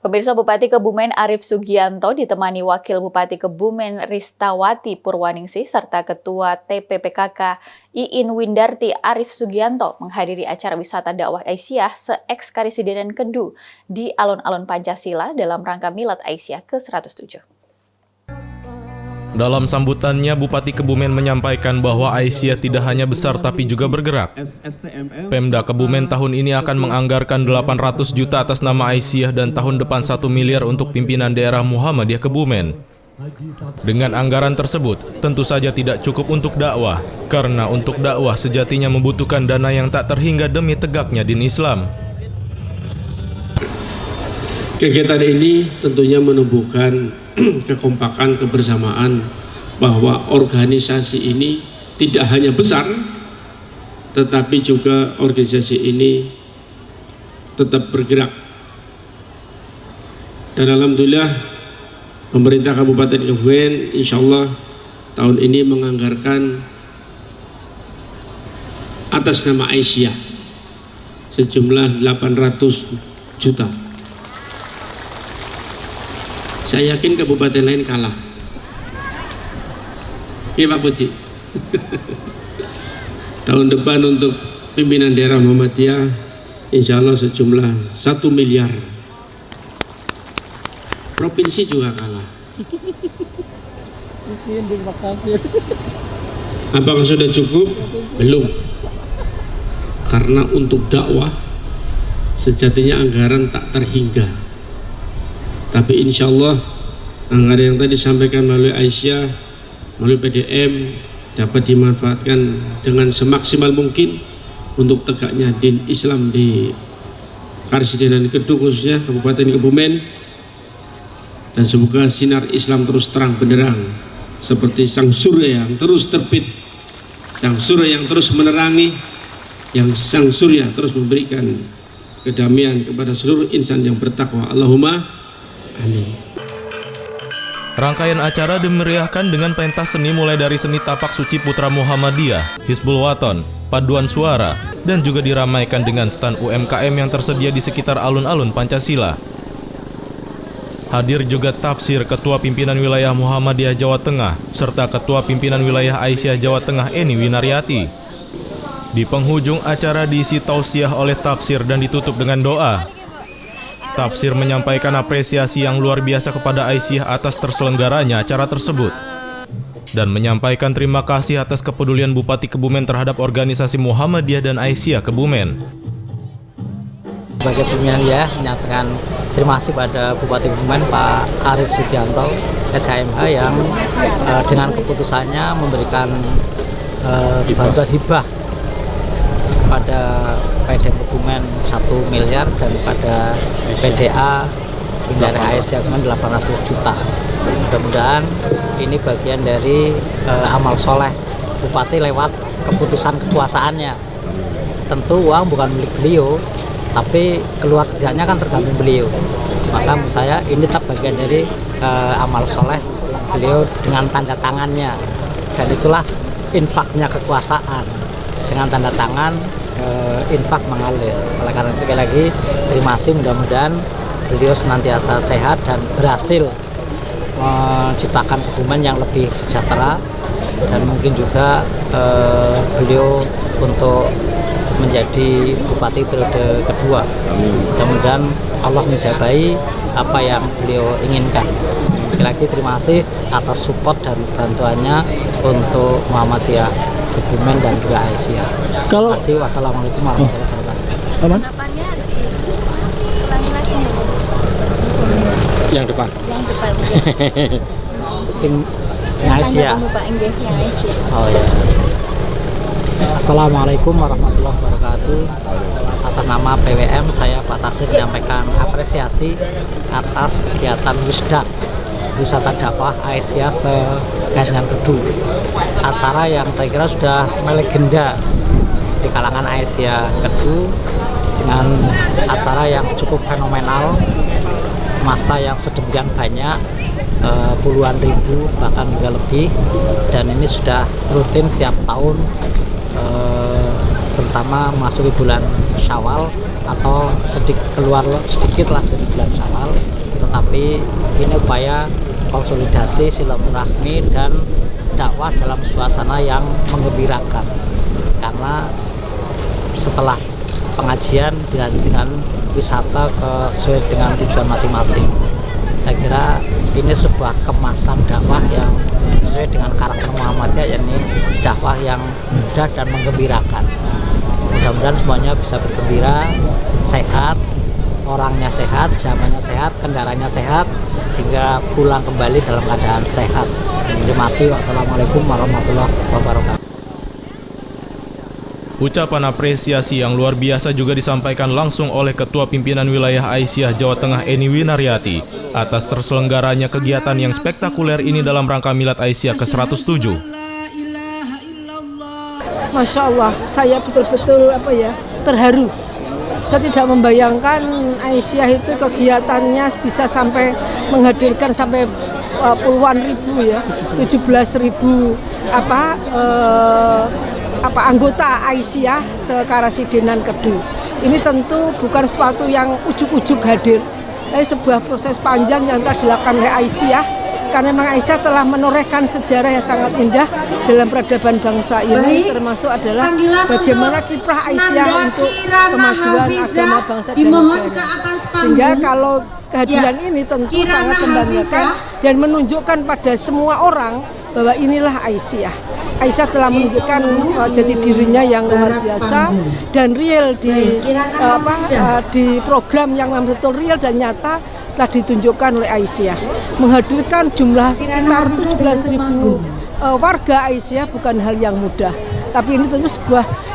Pemirsa, Bupati Kebumen Arief Sugianto ditemani Wakil Bupati Kebumen Ristawati Purwaningsih serta Ketua TPPKK Iin Windarti Arief Sugianto menghadiri acara wisata dakwah Aisyah se-Ekskarisidenan Kedu di alun-alun Pancasila dalam rangka Milad Aisyah ke-107. Dalam sambutannya, Bupati Kebumen menyampaikan bahwa Aisyah tidak hanya besar tapi juga bergerak. Pemda Kebumen tahun ini akan menganggarkan 800 juta atas nama Aisyah dan tahun depan 1 miliar untuk pimpinan daerah Muhammadiyah Kebumen. Dengan anggaran tersebut, tentu saja tidak cukup untuk dakwah, karena untuk dakwah sejatinya membutuhkan dana yang tak terhingga demi tegaknya din Islam. Kegiatan ini tentunya menumbuhkan kekompakan, kebersamaan bahwa organisasi ini tidak hanya besar, tetapi juga organisasi ini tetap bergerak. Dan alhamdulillah pemerintah Kabupaten Kebumen insya Allah tahun ini menganggarkan atas nama Aisyah sejumlah 800 juta. Saya yakin kabupaten lain kalah. Iya Pak Puji. Tahun depan untuk pimpinan daerah Muhammadiyah insya Allah sejumlah 1 miliar. Provinsi juga kalah. Apakah sudah cukup? Belum. Karena untuk dakwah sejatinya anggaran tak terhingga. Tapi insya Allah anggaran yang tadi disampaikan melalui Aisyah, melalui PDM dapat dimanfaatkan dengan semaksimal mungkin untuk tegaknya din Islam di Karisidenan Kedu khususnya Kabupaten Kebumen, dan semoga sinar Islam terus terang benderang seperti sang surya yang terus terbit, sang surya yang terus menerangi, yang sang surya terus memberikan kedamaian kepada seluruh insan yang bertakwa. Allahumma amin. Rangkaian acara dimeriahkan dengan pentas seni mulai dari seni tapak suci Putra Muhammadiyah, Hizbul Waton, paduan suara, dan juga diramaikan dengan stand UMKM yang tersedia di sekitar alun-alun Pancasila. Hadir juga tafsir Ketua Pimpinan Wilayah Muhammadiyah Jawa Tengah, serta Ketua Pimpinan Wilayah Aisyah Jawa Tengah Eni Winaryati. Di penghujung acara diisi tausiah oleh tafsir dan ditutup dengan doa. Tafsir menyampaikan apresiasi yang luar biasa kepada Aisyah atas terselenggaranya acara tersebut dan menyampaikan terima kasih atas kepedulian Bupati Kebumen terhadap organisasi Muhammadiyah dan Aisyah Kebumen. Sebagai pimpinan ya menyatakan terima kasih pada Bupati Kebumen Pak Arief Sugianto SHMH yang dengan keputusannya memberikan bantuan hibah pada PDM Kebumen 1 miliar dan pada PDA daerah Aisyah Kebumen 800 juta. Mudah-mudahan ini bagian dari amal soleh Bupati lewat keputusan kekuasaannya. Tentu uang bukan milik beliau, tapi keluar tidaknya kan tergantung beliau. Maka menurut saya ini tetap bagian dari amal soleh beliau dengan tanda tangannya, dan itulah infaknya kekuasaan. Dengan tanda tangan infak mengalir. Oleh karena itu sekali lagi terima kasih, mudah-mudahan beliau senantiasa sehat dan berhasil menciptakan Kebumen yang lebih sejahtera, dan mungkin juga beliau untuk menjadi bupati periode kedua. Mudah-mudahan Allah menjabai apa yang beliau inginkan. Sekali lagi terima kasih atas support dan bantuannya untuk Muhammadiyah Kebumen dan juga Aisyah. Terima kasih. Wassalamualaikum warahmatullahi wabarakatuh. Tanggapannya diulangi lagi. Yang depan. Yang depan. Sing Aisyah. Oh ya. Assalamualaikum warahmatullahi wabarakatuh. Atas nama PWM saya Pak Taksir menyampaikan apresiasi atas kegiatan wisata dakwah Aisyah se-Karisidenan Kedu. Acara yang saya kira sudah melegenda di kalangan Aisyah Kedu, dengan acara yang cukup fenomenal, masa yang sedemikian banyak, puluhan ribu bahkan juga lebih, dan ini sudah rutin setiap tahun, terutama memasuki bulan Syawal atau sedikit lah dari bulan Syawal, tetapi ini upaya konsolidasi silaturahmi dan dakwah dalam suasana yang menggembirakan, karena setelah pengajian dilanjutkan dengan wisata sesuai dengan tujuan masing-masing. Saya kira ini sebuah kemasan dakwah yang sesuai dengan karakter Muhammadiyah, yakni dakwah yang mudah dan menggembirakan. Mudah-mudahan semuanya bisa bergembira, sehat, orangnya sehat, zamannya sehat, kendaraannya sehat, sehingga pulang kembali dalam keadaan sehat. Terima kasih. Wassalamualaikum warahmatullahi wabarakatuh. Ucapan apresiasi yang luar biasa juga disampaikan langsung oleh Ketua Pimpinan Wilayah Aisyah Jawa Tengah Eni Winariati atas terselenggaranya kegiatan yang spektakuler ini dalam rangka Milad Aisyah ke-107. Masya Allah, saya betul-betul terharu. Saya tidak membayangkan Aisyah itu kegiatannya bisa sampai menghadirkan sampai puluhan ribu 17.000 anggota Aisyah sekarasidenan Kedu. Ini tentu bukan sesuatu yang ujuk-ujuk hadir, tapi sebuah proses panjang yang telah dilakukan oleh Aisyah, karena memang Aisyah telah menorehkan sejarah yang sangat indah dalam peradaban bangsa ini, termasuk adalah bagaimana kiprah Aisyah untuk kemajuan agama bangsa dan negara. Sehingga kalau kehadiran ini tentu sangat membanggakan dan menunjukkan pada semua orang bahwa inilah Aisyah. Aisyah telah menunjukkan jati dirinya yang luar biasa dan real di program yang betul real dan nyata telah ditunjukkan oleh Aisyah. Menghadirkan jumlah sekitar 17.000 warga Aisyah bukan hal yang mudah. Tapi ini tentu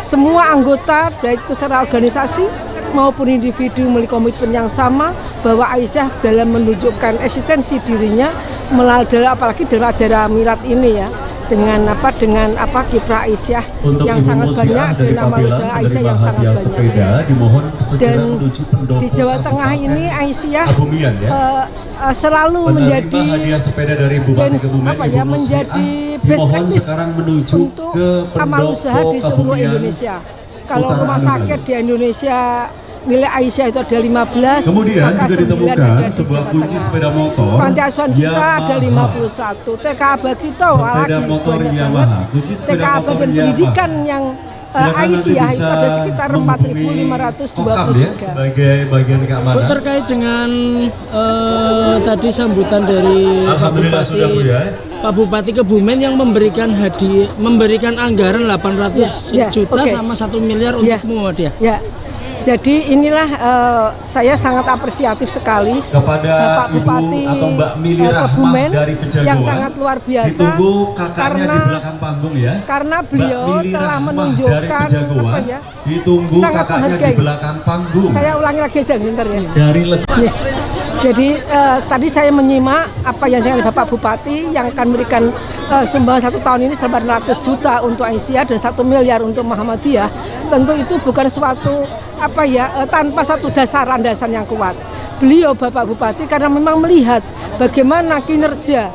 semua anggota, baik itu secara organisasi maupun individu memiliki komitmen yang sama bahwa Aisyah dalam menunjukkan eksistensi dirinya melalui apalagi dalam acara Milad ini dengan kiprah Aisyah untuk yang sangat banyak dan nama usaha Aisyah yang sangat banyak. Dan di Jawa Tengah ini Aisyah selalu menjadi best practice untuk amal usaha di seluruh Indonesia. Kalau rumah sakit di Indonesia milik Aisyah itu ada 15, maka 9 ada di Jawa Tengah. Panti asuhan kita ada 51, TK Abadi kita lagi banyak banget. TK Abadi dan pendidikan yang Aisyah itu ada sekitar 4.523. Sebagai bagian keamanan. Terkait dengan tadi sambutan dari Pak Bupati Kebumen yang memberikan anggaran 800 juta sama 1 miliar untuk Muhammadiyah. Ya. Jadi inilah saya sangat apresiatif sekali kepada Pak Bupati Kebumen yang sangat luar biasa karena beliau telah menunjukkan sangat menghargai. Saya ulangi lagi aja bentar ya. Jadi tadi saya menyimak apa yang disampaikan Bapak Bupati yang akan memberikan sumbangan 1 tahun ini 800 juta untuk Aisyah dan 1 miliar untuk Muhammadiyah. Tentu itu bukan suatu tanpa satu landasan yang kuat. Beliau Bapak Bupati karena memang melihat bagaimana kinerja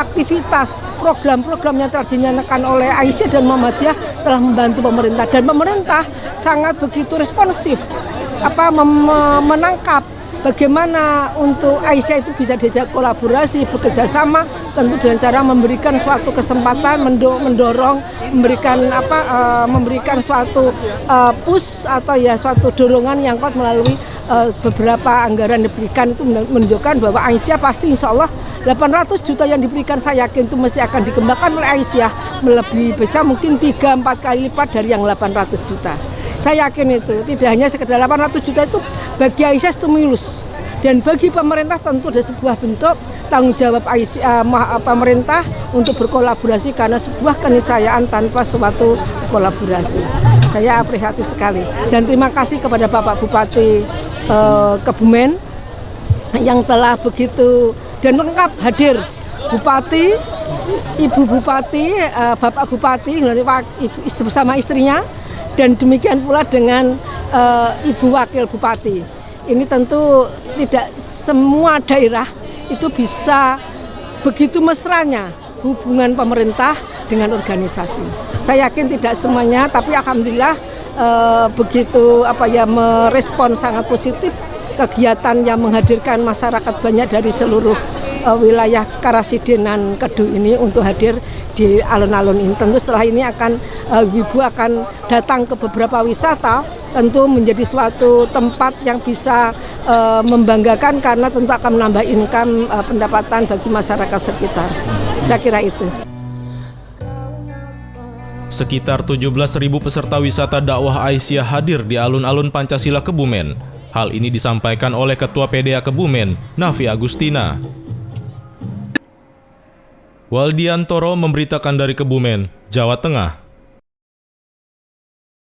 aktivitas program-program yang telah dinyatakan oleh Aisyah dan Muhammadiyah telah membantu pemerintah, dan pemerintah sangat begitu responsif menangkap bagaimana untuk Aisyah itu bisa diajak kolaborasi, bekerja sama, tentu dengan cara memberikan suatu kesempatan, mendorong, memberikan suatu push atau suatu dorongan yang kuat melalui beberapa anggaran diberikan. Itu menunjukkan bahwa Aisyah pasti insya Allah 800 juta yang diberikan, saya yakin itu mesti akan dikembangkan oleh Aisyah melebihi besar, mungkin 3-4 kali lipat dari yang 800 juta. Saya yakin itu tidak hanya sekedar 800 juta itu bagi Aisyah stimulus, dan bagi pemerintah tentu ada sebuah bentuk tanggung jawab pemerintah untuk berkolaborasi karena sebuah keniscayaan tanpa suatu kolaborasi. Saya apresiatif sekali dan terima kasih kepada Bapak Bupati Kebumen yang telah begitu dan lengkap hadir, Bupati, Ibu Bupati, Bapak Bupati bersama istrinya, dan demikian pula dengan Ibu Wakil Bupati. Ini tentu tidak semua daerah itu bisa begitu mesranya hubungan pemerintah dengan organisasi. Saya yakin tidak semuanya, tapi alhamdulillah begitu merespon sangat positif kegiatan yang menghadirkan masyarakat banyak dari seluruh wilayah Karasidenan Kedu ini untuk hadir di alun-alun ini. Tentu setelah ini Ibu akan datang ke beberapa wisata, tentu menjadi suatu tempat yang bisa membanggakan karena tentu akan menambah income pendapatan bagi masyarakat sekitar. Saya kira itu. Sekitar 17.000 peserta wisata dakwah Aisyah hadir di alun-alun Pancasila Kebumen. Hal ini disampaikan oleh Ketua PDA Kebumen, Nafi Agustina. Waldiantoro memberitakan dari Kebumen, Jawa Tengah.